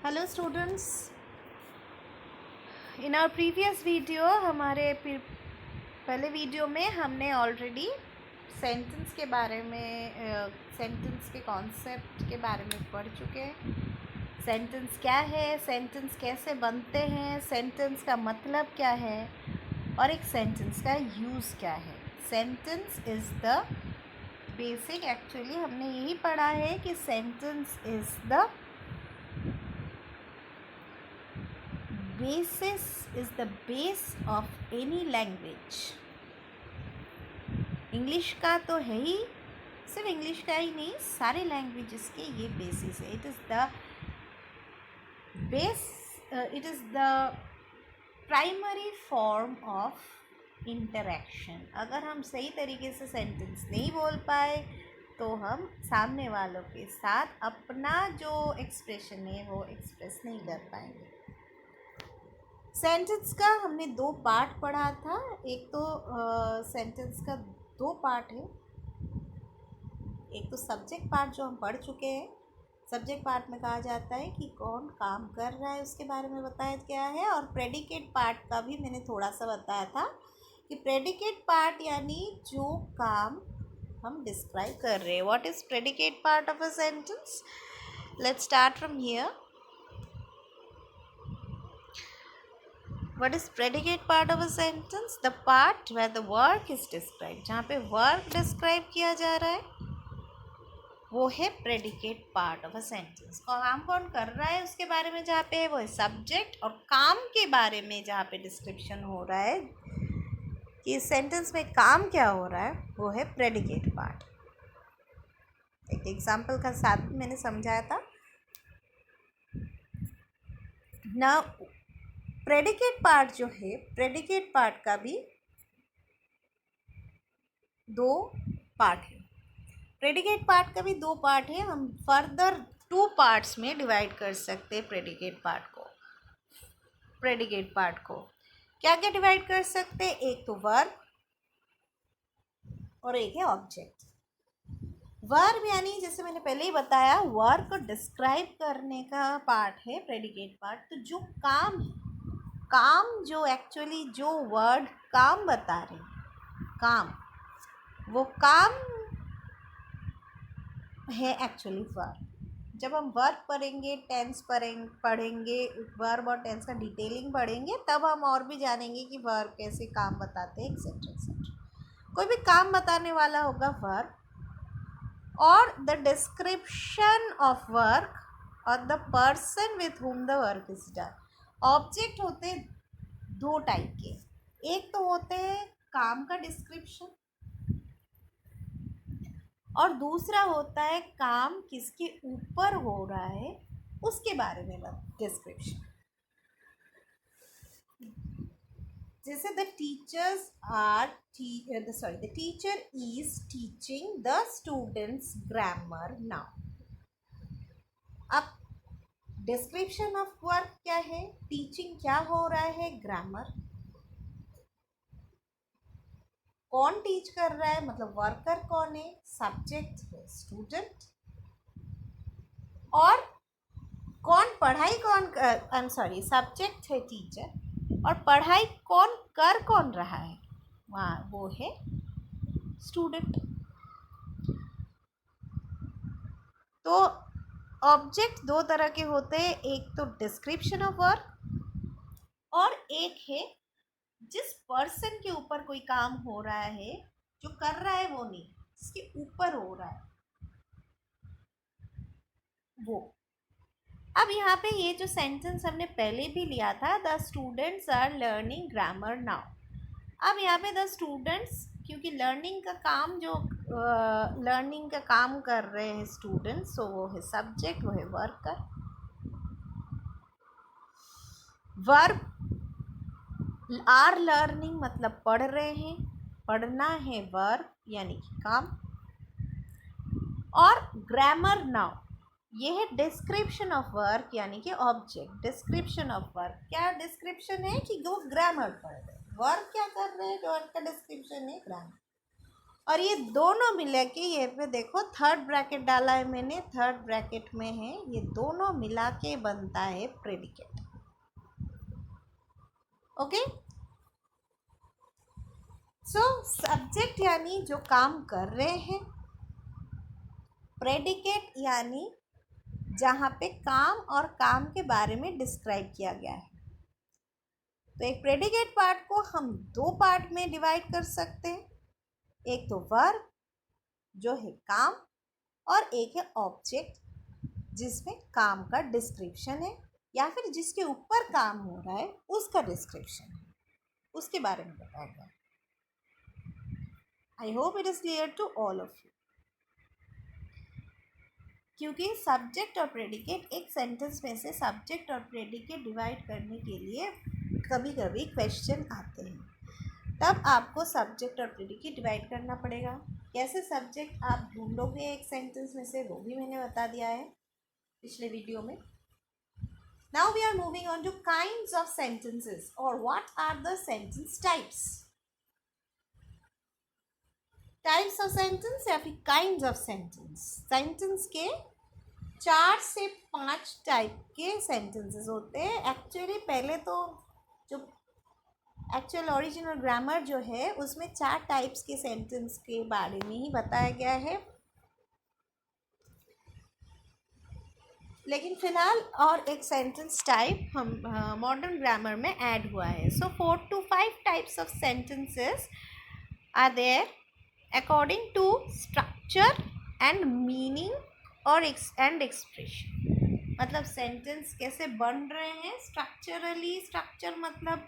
Hello students, in our previous video हमारे पहले video में हमने ऑलरेडी सेंटेंस के बारे में सेंटेंस के कॉन्सेप्ट के बारे में पढ़ चुके हैं। सेंटेंस क्या है, सेंटेंस कैसे बनते हैं, सेंटेंस का मतलब क्या है और एक सेंटेंस का यूज़ क्या है। Sentence is the basic, actually हमने यही पढ़ा है कि sentence is the basis is the base of any language। English का तो है ही, सिर्फ इंग्लिश का ही नहीं, सारे लैंग्वेजेस के ये बेसिस है। It is the base, it is the primary form of interaction. अगर हम सही तरीके से सेंटेंस नहीं बोल पाए तो हम सामने वालों के साथ अपना जो एक्सप्रेशन है वो एक्सप्रेस नहीं कर पाएंगे। सेंटेंस का हमने दो पार्ट पढ़ा था। एक तो सेंटेंस का दो पार्ट है। एक तो सब्जेक्ट पार्ट जो हम पढ़ चुके हैं। सब्जेक्ट पार्ट में कहा जाता है कि कौन काम कर रहा है, उसके बारे में बताया गया है। और प्रेडिकेट पार्ट का भी मैंने थोड़ा सा बताया था कि प्रेडिकेट पार्ट यानी जो काम हम डिस्क्राइब कर रहे हैं। What is predicate part of a sentence? Let's start from here. What is predicate part of a sentence? The part where the work is described। जहाँ पे work describe किया जा रहा है वो है predicate part of a sentence। काम कौन कर रहा है उसके बारे में जहाँ पे है वो है subject, और काम के बारे में जहाँ पे description हो रहा है कि इस sentence में काम क्या हो रहा है वो है predicate part। एक एग्जाम्पल का साथ मैंने समझाया था ना। प्रेडिकेट पार्ट जो है, प्रेडिकेट पार्ट का भी दो पार्ट है। प्रेडिकेट पार्ट का भी दो पार्ट है। हम फर्दर टू पार्ट्स में डिवाइड कर सकते हैं प्रेडिकेट पार्ट को। प्रेडिकेट पार्ट को क्या क्या डिवाइड कर सकते हैं? एक तो वर्ब और एक है ऑब्जेक्ट। वर्ब यानी जैसे मैंने पहले ही बताया, वर्ब को डिस्क्राइब करने का पार्ट है प्रेडिकेट पार्ट। तो जो काम जो एक्चुअली जो वर्ड काम बता रहे, काम, वो काम है एक्चुअली वर्ब। जब हम वर्ब पढ़ेंगे, टेंस पढ़ेंगे, वर्ब और टेंस का डिटेलिंग पढ़ेंगे, तब हम और भी जानेंगे कि वर्ब कैसे काम बताते हैं, एक्सेट्रा एक्सेट्रा। कोई भी काम बताने वाला होगा वर्ब, और द डिस्क्रिप्शन ऑफ वर्क और the person with whom the work is done. Object होते दो टाइप के। एक तो होते हैं काम का डिस्क्रिप्शन, और दूसरा होता है काम किसके ऊपर हो रहा है उसके बारे में डिस्क्रिप्शन। जैसे the teacher is teaching the students grammar now. अब डिस्क्रिप्शन ऑफ वर्क क्या है? टीचिंग क्या हो रहा है? ग्रामर। कौन टीच कर रहा है, मतलब वर्कर कौन है? सब्जेक्ट है स्टूडेंट। और सब्जेक्ट है टीचर, और पढ़ाई कौन रहा है वहाँ, वो है स्टूडेंट। तो ऑब्जेक्ट दो तरह के होते हैं, एक तो डिस्क्रिप्शन ऑफ वर्क, और एक है जिस पर्सन के ऊपर कोई काम हो रहा है, जो कर रहा है वो नहीं, जिसके ऊपर हो रहा है वो। अब यहाँ पे ये जो सेंटेंस हमने पहले भी लिया था, the students are learning grammar now. अब यहाँ पे द स्टूडेंट्स, क्योंकि लर्निंग का काम लर्निंग का काम कर रहे हैं स्टूडेंट्स, सो वो है सब्जेक्ट, वो है वर्कर। वर्ब आर लर्निंग मतलब पढ़ रहे हैं, पढ़ना है वर्ब यानी कि काम। और ग्रामर नाउ ये है डिस्क्रिप्शन ऑफ वर्क यानी कि ऑब्जेक्ट। डिस्क्रिप्शन ऑफ वर्क क्या डिस्क्रिप्शन है कि वो ग्रामर पढ़ रहे हैं। वर्क क्या कर रहे हैं, वर्क का डिस्क्रिप्शन है ग्रामर। और ये दोनों मिला के ये पे देखो थर्ड ब्रैकेट डाला है मैंने, थर्ड ब्रैकेट में है, ये दोनों मिला के बनता है प्रेडिकेट। ओके, सो सब्जेक्ट यानी जो काम कर रहे हैं, प्रेडिकेट यानी जहाँ पे काम और काम के बारे में डिस्क्राइब किया गया है। तो एक प्रेडिकेट पार्ट को हम दो पार्ट में डिवाइड कर सकते हैं, एक तो वर्ब जो है काम, और एक है ऑब्जेक्ट जिसमें काम का डिस्क्रिप्शन है या फिर जिसके ऊपर काम हो रहा है उसका डिस्क्रिप्शन है, उसके बारे में बताया गया। I hope it is clear to all of you. क्योंकि सब्जेक्ट और प्रेडिकेट, एक सेंटेंस में से सब्जेक्ट और प्रेडिकेट डिवाइड करने के लिए कभी कभी क्वेश्चन आते हैं, तब आपको सब्जेक्ट और प्रेडिकेट डिवाइड करना पड़ेगा। कैसे सब्जेक्ट आप ढूंढोगे एक सेंटेंस में से, वो भी मैंने बता दिया है पिछले वीडियो में। Now we are moving on to kinds of sentences और what are the sentence types. Types of sentence या फिर काइंड्स ऑफ सेंटेंस, सेंटेंस के 4 से 5 टाइप के सेंटेंसेस होते हैं। एक्चुअली पहले तो जो एक्चुअल ओरिजिनल ग्रामर जो है उसमें 4 टाइप्स के सेंटेंस के बारे में ही बताया गया है, लेकिन फिलहाल और एक सेंटेंस टाइप हम मॉडर्न ग्रामर में ऐड हुआ है। So 4 to 5 types of sentences are there according to structure and meaning और एंड एक्सप्रेशन। मतलब सेंटेंस कैसे बन रहे हैं स्ट्रक्चरली, स्ट्रक्चर मतलब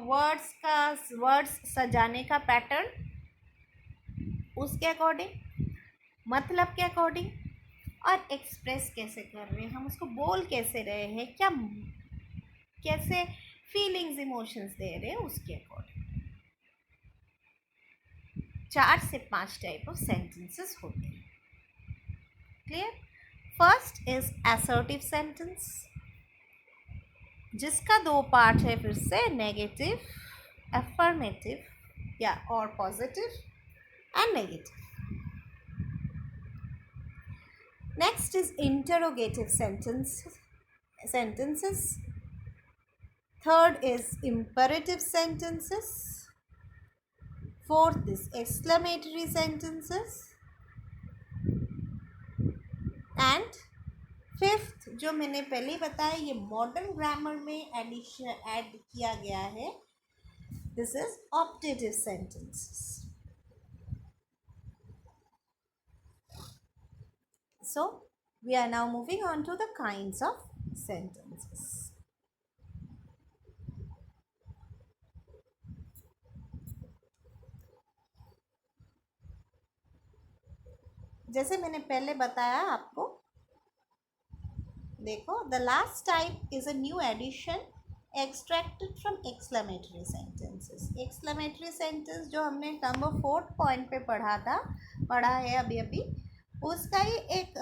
वर्ड्स सजाने का पैटर्न, उसके अकॉर्डिंग, मतलब के अकॉर्डिंग, और एक्सप्रेस कैसे कर रहे हैं हम, उसको बोल कैसे रहे हैं, क्या कैसे फीलिंग्स इमोशंस दे रहे हैं, उसके अकॉर्डिंग 4 से 5 टाइप ऑफ सेंटेंसेस होते हैं। Clear? First is assertive sentence, जिसका 2 पार्ट है फिर से, नेगेटिव, अफर्मेटिव या और positive and negative. Next is interrogative sentences. Third is imperative sentences. Fourth is exclamatory sentences. And fifth जो मैंने पहले बताया, ये मॉडर्न ग्रामर में ऐड किया गया है, this is optative sentences. So we are now moving on to the kinds of sentences. जैसे मैंने पहले बताया आपको, देखो, the last type is a new addition extracted from exclamatory sentences. Exclamatory sentence जो हमने नंबर 4 पॉइंट पे पढ़ा है अभी अभी, उसका ही एक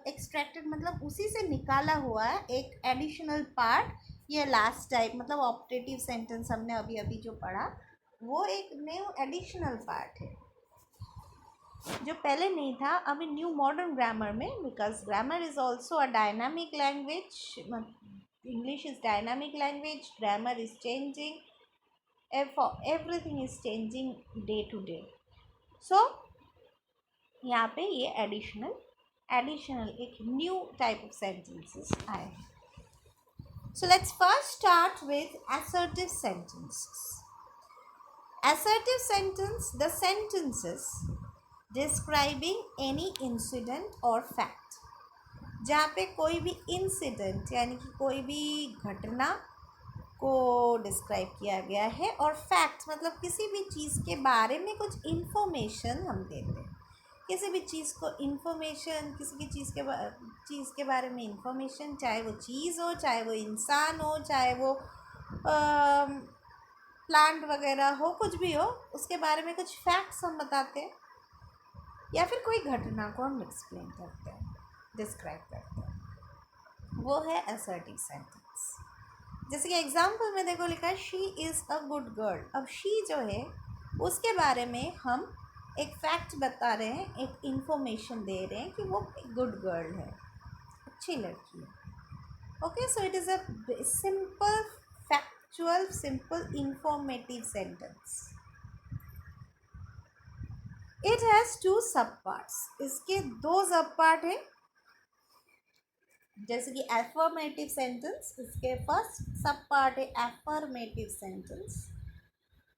एक्सट्रैक्टेड मतलब उसी से निकाला हुआ है एक एडिशनल पार्ट, ये लास्ट टाइप मतलब ऑप्टेटिव सेंटेंस हमने अभी अभी जो पढ़ा, वो एक न्यू एडिशनल पार्ट है जो पहले नहीं था अभी न्यू मॉडर्न ग्रामर में, because grammar is also a dynamic language, English is dynamic language, grammar is changing, everything is changing day to day. So यहाँ पे ये एडिशनल एक न्यू टाइप ऑफ सेंटेंसेस आए हैं। So let's first start with assertive sentences. Assertive sentence, the sentences describing any incident or fact, जहाँ पे कोई भी इंसिडेंट यानी कि कोई भी घटना को डिस्क्राइब किया गया है, और फैक्ट मतलब किसी भी चीज़ के बारे में कुछ इन्फॉर्मेशन हम देते हैं, किसी भी चीज़ को इन्फॉर्मेशन, किसी भी चीज़ के बारे में इन्फॉर्मेशन, चाहे वो चीज़ हो, चाहे वो इंसान हो, चाहे वो प्लांट वगैरह हो, कुछ भी हो, उसके बारे में कुछ फैक्ट्स हम बताते हैं, या फिर कोई घटना को हम एक्सप्लेन करते हैं, डिस्क्राइब करते हैं, वो है असर्टिव सेंटेंस। जैसे कि एग्जाम्पल में देखो लिखा है she is a good girl. अब शी जो है उसके बारे में हम एक फैक्ट बता रहे हैं, एक इंफॉर्मेशन दे रहे हैं कि वो एक गुड गर्ल है, अच्छी लड़की है। Okay, so it is a simple factual simple informative sentence. It has two sub parts, इसके दो सब पार्ट हैं। जैसे कि एफर्मेटिव सेंटेंस, इसके फर्स्ट सब पार्ट है एफर्मेटिव सेंटेंस,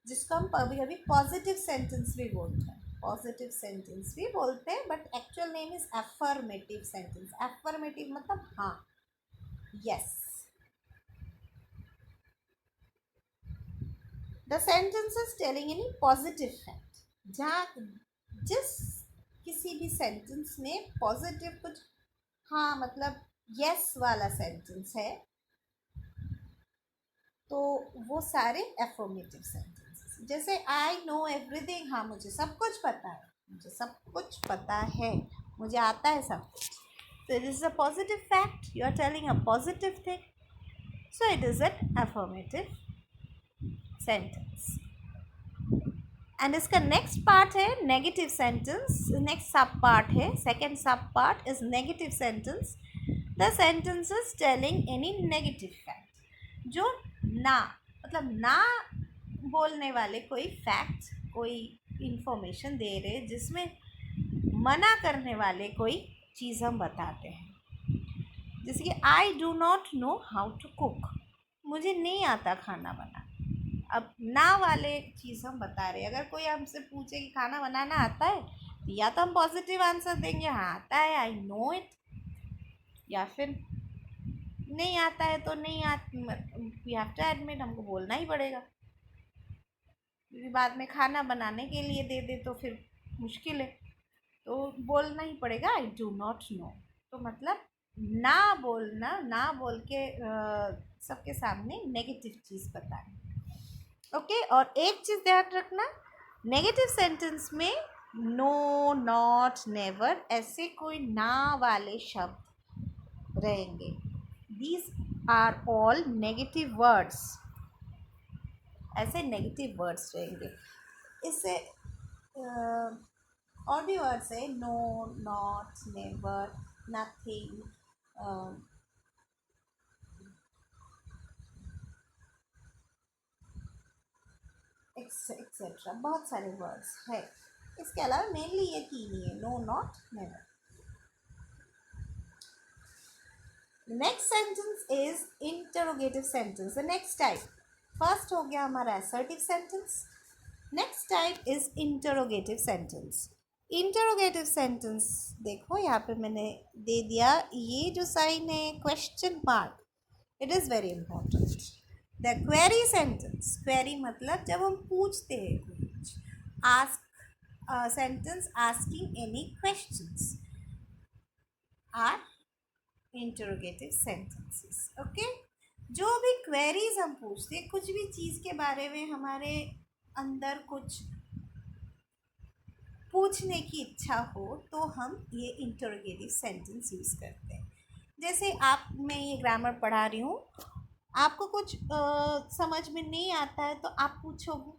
जिसको हम कभी कभी पॉजिटिव सेंटेंस भी बोलते हैं, पॉजिटिव सेंटेंस भी बोलते हैं, but actual name is affirmative sentence. Affirmative मतलब हाँ, yes. The sentence is telling any positive fact, जहाँ जिस किसी भी सेंटेंस में पॉजिटिव कुछ हाँ मतलब यस वाला सेंटेंस है, तो वो सारे एफर्मेटिव सेंटेंसेस। जैसे आई नो एवरीथिंग, हाँ मुझे सब कुछ पता है, मुझे सब कुछ पता है, मुझे आता है सब कुछ। So it is a positive fact, you are telling a positive thing, so it is an affirmative sentence. And इसका नेक्स्ट पार्ट है नेगेटिव सेंटेंस, नेक्स्ट सब पार्ट है, सेकेंड सब part is negative sentence. The sentence is telling any negative fact, जो ना मतलब ना बोलने वाले कोई फैक्ट, कोई इंफॉर्मेशन दे रहे जिसमें मना करने वाले कोई चीज़ हम बताते हैं। जैसे कि I do not know how to cook, मुझे नहीं आता खाना बनाना। अब ना वाले चीज़ हम बता रहे हैं। अगर कोई हमसे पूछे कि खाना बनाना आता है, तो या तो हम पॉजिटिव आंसर देंगे हाँ आता है, आई नो इट, या फिर नहीं आता है तो नहीं वी हैव टू एडमिट, हमको बोलना ही पड़ेगा, क्योंकि बाद में खाना बनाने के लिए दे दे तो फिर मुश्किल है, तो बोलना ही पड़ेगा आई डू नॉट नो। तो मतलब ना बोलना, ना बोल के सबके सामने नेगेटिव चीज़ बताएं। ओके, और एक चीज़ ध्यान रखना, नेगेटिव सेंटेंस में नो, नॉट, नेवर ऐसे कोई ना वाले शब्द रहेंगे। These are all negative words, ऐसे नेगेटिव वर्ड्स रहेंगे। इससे और भी वर्ड्स है, no, not, never, nothing, etcetera, बहुत सारे वर्ड्स है। इसके अलावा मेनली ये तीन ही है, no, not, never. Next sentence is interrogative sentence, the next type. First हो गया हमारा assertive sentence, next type is interrogative sentence. Interrogative sentence देखो यहाँ पे मैंने दे दिया, ये जो साइन है question mark, it is very important. The query sentence, query मतलब जब हम पूछते हैं कुछ, ask sentence asking any questions are interrogative sentences. Okay, जो भी क्वेरीज हम पूछते हैं, कुछ भी चीज़ के बारे में हमारे अंदर कुछ पूछने की इच्छा हो, तो हम ये इंटरोगेटिव सेंटेंस यूज़ करते हैं। जैसे आप, मैं ये ग्रामर पढ़ा रही हूँ, आपको कुछ समझ में नहीं आता है तो आप पूछोगे,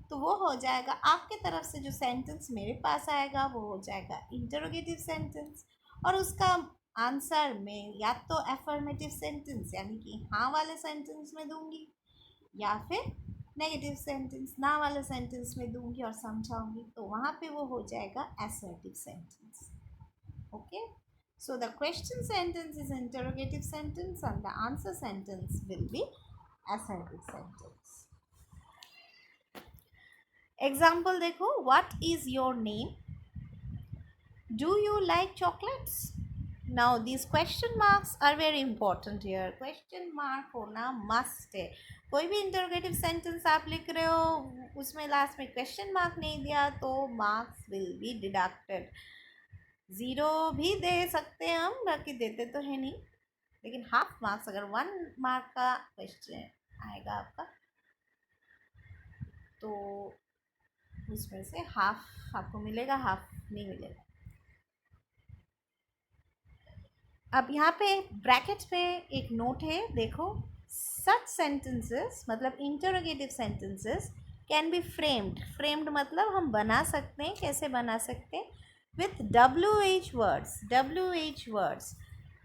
तो वो हो जाएगा आपके तरफ से जो सेंटेंस मेरे पास आएगा वो हो जाएगा इंटरोगेटिव सेंटेंस, और उसका आंसर मैं या तो एफर्मेटिव सेंटेंस यानी कि हाँ वाले सेंटेंस में दूंगी, या फिर नेगेटिव सेंटेंस ना वाले सेंटेंस में दूंगी और समझाऊंगी, तो वहाँ पे वो हो जाएगा assertive sentence. Okay, so the question sentence is interrogative sentence and the answer sentence will be assertive sentence. Example देखो, what is your name, do you like chocolates? Now these question marks are very important here, question mark होना must है। कोई भी interrogative sentence आप लिख रहे हो, उसमें लास्ट में क्वेश्चन मार्क नहीं दिया तो marks will be deducted. Zero भी दे सकते हैं हम, बाकी देते तो है नहीं, लेकिन हाफ मार्क्स, अगर 1 मार्क का क्वेश्चन आएगा आपका, तो उसमें से हाफ आपको मिलेगा, हाफ नहीं मिलेगा। अब यहाँ पे ब्रैकेट पे एक नोट है, देखो, सच सेंटेंसेस मतलब interrogative sentences can be framed. Framed मतलब हम बना सकते हैं. कैसे बना सकते हैं? With WH words. WH words,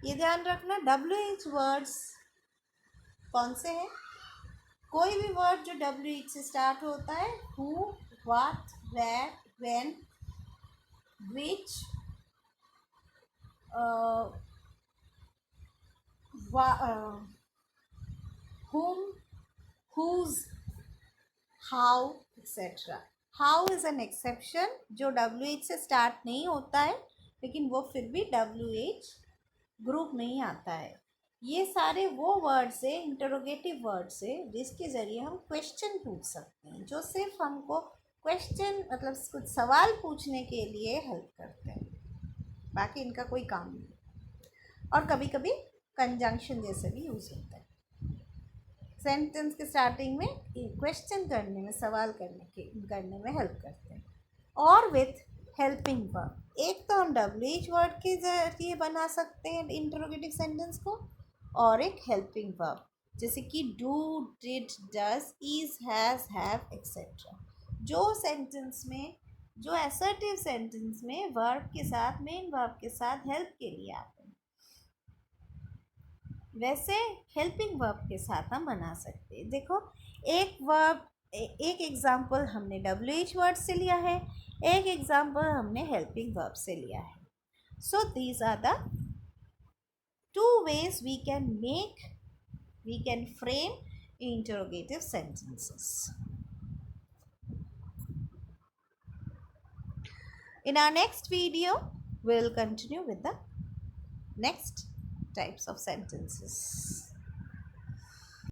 ये ध्यान रखना. WH वर्ड्स कौन से हैं? कोई भी वर्ड जो WH से स्टार्ट होता है. Who, what, where, when, which, whom, whose, how, etcetera. How is an exception, जो WH से स्टार्ट नहीं होता है लेकिन वो फिर भी WH ग्रुप में ही आता है. ये सारे वो वर्ड्स है, इंटरोगेटिव वर्ड्स है, जिसके ज़रिए हम क्वेश्चन पूछ सकते हैं, जो सिर्फ हमको क्वेश्चन मतलब कुछ सवाल पूछने के लिए हेल्प करते हैं. बाकी इनका कोई काम नहीं. और कभी कभी कंजंक्शन जैसे भी यूज़ होता है. सेंटेंस के स्टार्टिंग में क्वेश्चन करने में, सवाल करने में हेल्प करते हैं. और विथ हेल्पिंग वर्ब. एक तो हम WH वर्ड के जरिए बना सकते हैं इंटरोगेटिव सेंटेंस को, और एक हेल्पिंग वर्ब जैसे कि do, did, does, is, has, have, etcetera. जो सेंटेंस में, जो असर्टिव सेंटेंस में वर्ब के साथ, मेन वर्ब के साथ हेल्प के लिए आते हैं, वैसे हेल्पिंग वर्ब के साथ हम बना सकते हैं. देखो, एक वर्ब, एक एग्जाम्पल हमने WH वर्ड से लिया है, एक एग्जाम्पल हमने हेल्पिंग वर्ब से लिया है. So these are the two ways we can frame interrogative sentences. In our next video, we will continue with the next types of sentences.